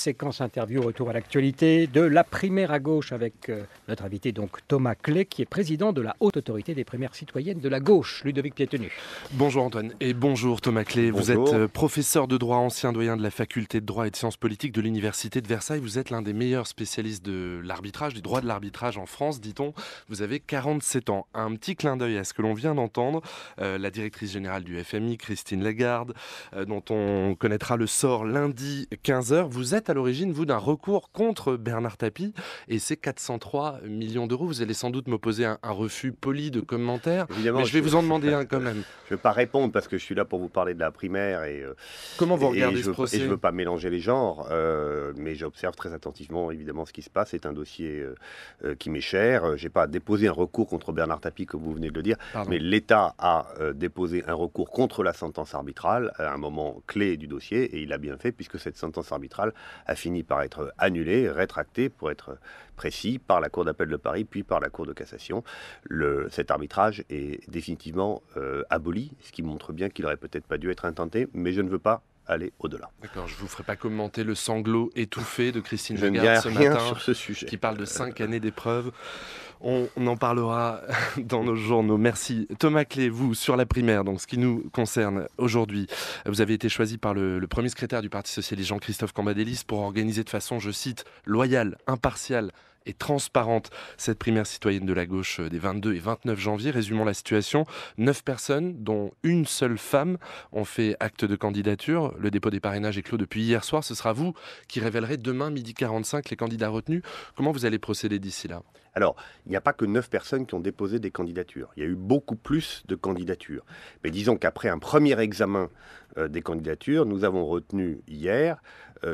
séquence interview, retour à l'actualité de la primaire à gauche avec notre invité donc Thomas Clé, qui est président de la Haute Autorité des primaires citoyennes de la gauche. Ludovic Piétenu. Bonjour Antoine et bonjour Thomas Clé. Bonjour. Vous êtes professeur de droit, ancien doyen de la faculté de droit et de sciences politiques de l'Université de Versailles. Vous êtes l'un des meilleurs spécialistes de l'arbitrage, du droit de l'arbitrage en France, dit-on. Vous avez 47 ans. Un petit clin d'œil à ce que l'on vient d'entendre. La directrice générale du FMI, Christine Lagarde, dont on connaîtra le sort lundi 15h. Vous êtes à l'origine, vous, d'un recours contre Bernard Tapie et ses 403 millions d'euros. Vous allez sans doute m'opposer un refus poli de commentaire, Évidemment, mais je vais vous en demander un quand même. Je ne vais pas répondre parce que je suis là pour vous parler de la primaire. Comment vous regardez ce procès ? Et je ne veux pas mélanger les genres, mais j'observe très attentivement évidemment ce qui se passe. C'est un dossier qui m'est cher. Je n'ai pas déposé un recours contre Bernard Tapie, comme vous venez de le dire, mais l'État a déposé un recours contre la sentence arbitrale à un moment clé du dossier, et il a bien fait puisque cette sentence arbitrale a fini par être annulée, rétractée pour être précis, par la Cour d'appel de Paris, puis par la Cour de cassation. Cet arbitrage est définitivement aboli, ce qui montre bien qu'il n'aurait peut-être pas dû être intenté, mais je ne veux pas aller au-delà. D'accord, je ne vous ferai pas commenter le sanglot étouffé de Christine Je Lagarde ce matin, sur ce sujet, qui parle de 5 années d'épreuves. On en parlera dans nos journaux. Merci. Thomas Clé, vous, sur la primaire, donc ce qui nous concerne aujourd'hui, vous avez été choisi par le premier secrétaire du Parti socialiste, Jean-Christophe Cambadélis, pour organiser de façon, je cite, loyale, impartiale et transparente cette primaire citoyenne de la gauche des 22 et 29 janvier. Résumons la situation. 9 personnes, dont une seule femme, ont fait acte de candidature. Le dépôt des parrainages est clos depuis hier soir. Ce sera vous qui révélerez demain, midi 45, les candidats retenus. Comment vous allez procéder d'ici là ? Alors, il n'y a pas que 9 personnes qui ont déposé des candidatures. Il y a eu beaucoup plus de candidatures. Mais disons qu'après un premier examen des candidatures, nous avons retenu hier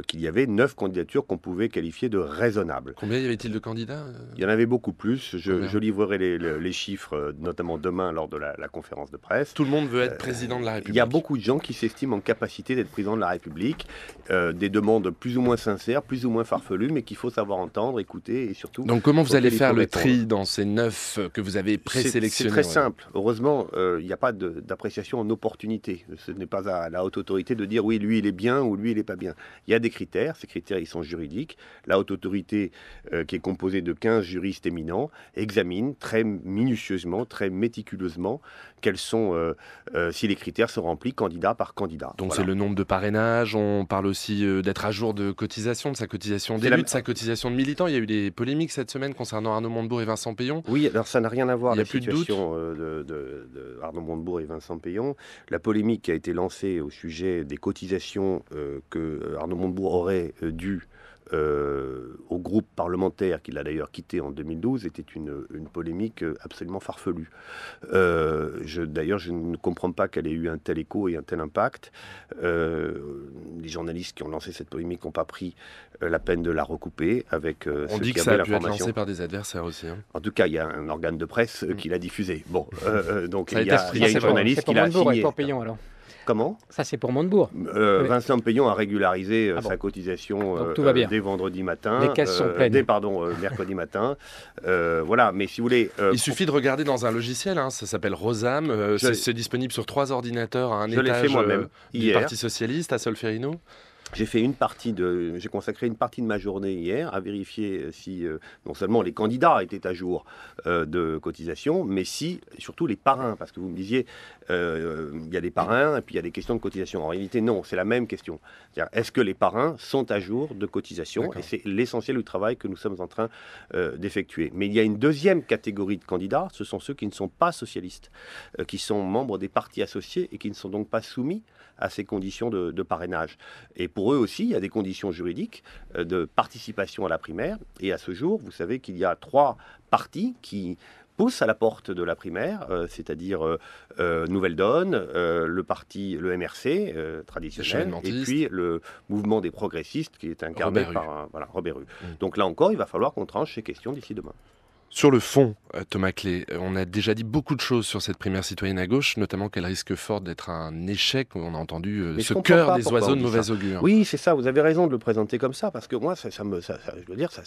qu'il y avait 9 candidatures qu'on pouvait qualifier de raisonnables. Combien y avait-il de candidats ? Il y en avait beaucoup plus. Je livrerai les chiffres, notamment demain lors de la conférence de presse. Tout le monde veut être président de la République. Il y a beaucoup de gens qui s'estiment en capacité d'être président de la République. Des demandes plus ou moins sincères, plus ou moins farfelues, mais qu'il faut savoir entendre, écouter et surtout... Donc comment vous allez faire le tri dans ces 9 que vous avez présélectionnés ? C'est très simple. Heureusement, il n'y a pas d'appréciation en opportunité. Ce n'est pas à la haute autorité de dire oui, lui il est bien ou lui il n'est pas bien. Il y a des critères. Ces critères, ils sont juridiques. La haute autorité, qui est composée de 15 juristes éminents, examine très minutieusement, très méticuleusement quels sont, si les critères sont remplis candidat par candidat. Donc voilà. C'est le nombre de parrainages, on parle aussi d'être à jour de cotisation, de sa cotisation d'élu, de sa cotisation de militant. Il y a eu des polémiques cette semaine concernant Arnaud Montebourg et Vincent Payon. Oui, alors ça n'a rien à voir avec la situation de Arnaud Montebourg et Vincent Payon. La polémique qui a été lancée au sujet des cotisations que Arnaud Montebourg aurait dû au groupe parlementaire qu'il a d'ailleurs quitté en 2012 était une polémique absolument farfelue. D'ailleurs, je ne comprends pas qu'elle ait eu un tel écho et un tel impact. Les journalistes qui ont lancé cette polémique n'ont pas pris la peine de la recouper avec On dit que ça a pu être lancé par des adversaires aussi. Hein. En tout cas, il y a un organe de presse qui l'a diffusé. Bon, donc il y a une journaliste qui l'a signé. Payon, alors. Comment ? Ça, c'est pour Montebourg. Vincent Payon a régularisé sa cotisation dès vendredi matin. Les caisses sont pleines. Mercredi matin. Voilà, mais si vous voulez... Il suffit de regarder dans un logiciel, hein, ça s'appelle Rosam. C'est disponible sur 3 ordinateurs à un étage du Parti Socialiste à Solferino. J'ai consacré une partie de ma journée hier à vérifier si non seulement les candidats étaient à jour de cotisation, mais si surtout les parrains, parce que vous me disiez il y a des parrains et puis il y a des questions de cotisation. En réalité, non, c'est la même question. C'est-à-dire, est-ce que les parrains sont à jour de cotisation ? D'accord. Et c'est l'essentiel du travail que nous sommes en train d'effectuer. Mais il y a une deuxième catégorie de candidats, ce sont ceux qui ne sont pas socialistes, qui sont membres des partis associés et qui ne sont donc pas soumis à ces conditions de parrainage. Et pour eux aussi, il y a des conditions juridiques de participation à la primaire. Et à ce jour, vous savez qu'il y a 3 partis qui poussent à la porte de la primaire, c'est-à-dire Nouvelle Donne, le MRC traditionnel, et puis le mouvement des progressistes qui est incarné par Robert Rue. Donc là encore, il va falloir qu'on tranche ces questions d'ici demain. Sur le fond, Thomas Clé, on a déjà dit beaucoup de choses sur cette primaire citoyenne à gauche, notamment qu'elle risque fort d'être un échec. On a entendu ce cœur des oiseaux de mauvais augure. Oui, c'est ça, vous avez raison de le présenter comme ça, parce que moi, ça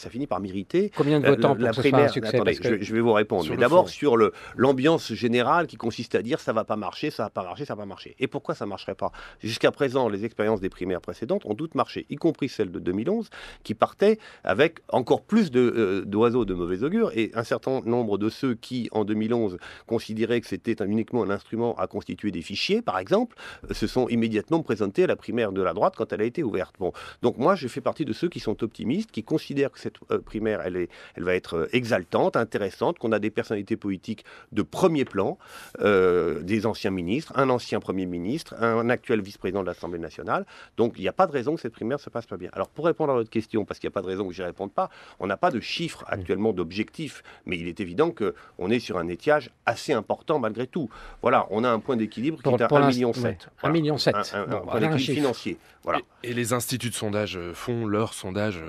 finit par m'irriter. Combien de votants pour que ce soit un succès? Attendez, je vais vous répondre. Mais d'abord, sur l'ambiance générale qui consiste à dire ça va pas marcher, ça va pas marcher, ça va pas marcher. Et pourquoi ça marcherait pas? Jusqu'à présent, les expériences des primaires précédentes ont toutes marché, y compris celle de 2011, qui partait avec encore plus d'oiseaux de mauvais augure, et un certain nombre de ceux qui, en 2011, considéraient que c'était uniquement un instrument à constituer des fichiers, par exemple, se sont immédiatement présentés à la primaire de la droite quand elle a été ouverte. Bon. Donc moi, je fais partie de ceux qui sont optimistes, qui considèrent que cette primaire, elle va être exaltante, intéressante, qu'on a des personnalités politiques de premier plan, des anciens ministres, un ancien Premier ministre, un actuel vice-président de l'Assemblée nationale. Donc il n'y a pas de raison que cette primaire se passe pas bien. Alors pour répondre à votre question, parce qu'il n'y a pas de raison que je n'y réponde pas, on n'a pas de chiffres actuellement d'objectifs, mais il est évident qu'on est sur un étiage assez important malgré tout. Voilà, on a un point d'équilibre qui est à 1,7 million. Ouais, 1,7 million. Un point d'équilibre financier. Voilà. Et les instituts de sondage font leur sondage,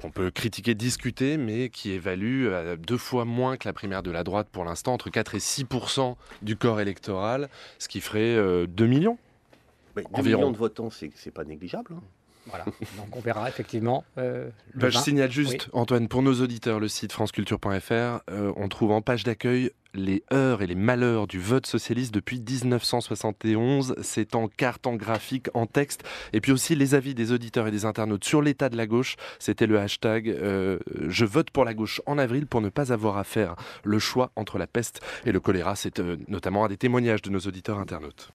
qu'on peut critiquer, discuter, mais qui évalue à 2 fois moins que la primaire de la droite pour l'instant, entre 4 et 6% du corps électoral, ce qui ferait 2 millions. 2 millions de votants, c'est pas négligeable. Hein. Voilà, donc on verra effectivement. Je signale juste, oui. Antoine, pour nos auditeurs, le site franceculture.fr, on trouve en page d'accueil les heures et les malheurs du vote socialiste depuis 1971. C'est en carte, en graphique, en texte. Et puis aussi les avis des auditeurs et des internautes sur l'état de la gauche. C'était le hashtag je vote pour la gauche en avril pour ne pas avoir à faire le choix entre la peste et le choléra. C'est notamment un des témoignages de nos auditeurs internautes.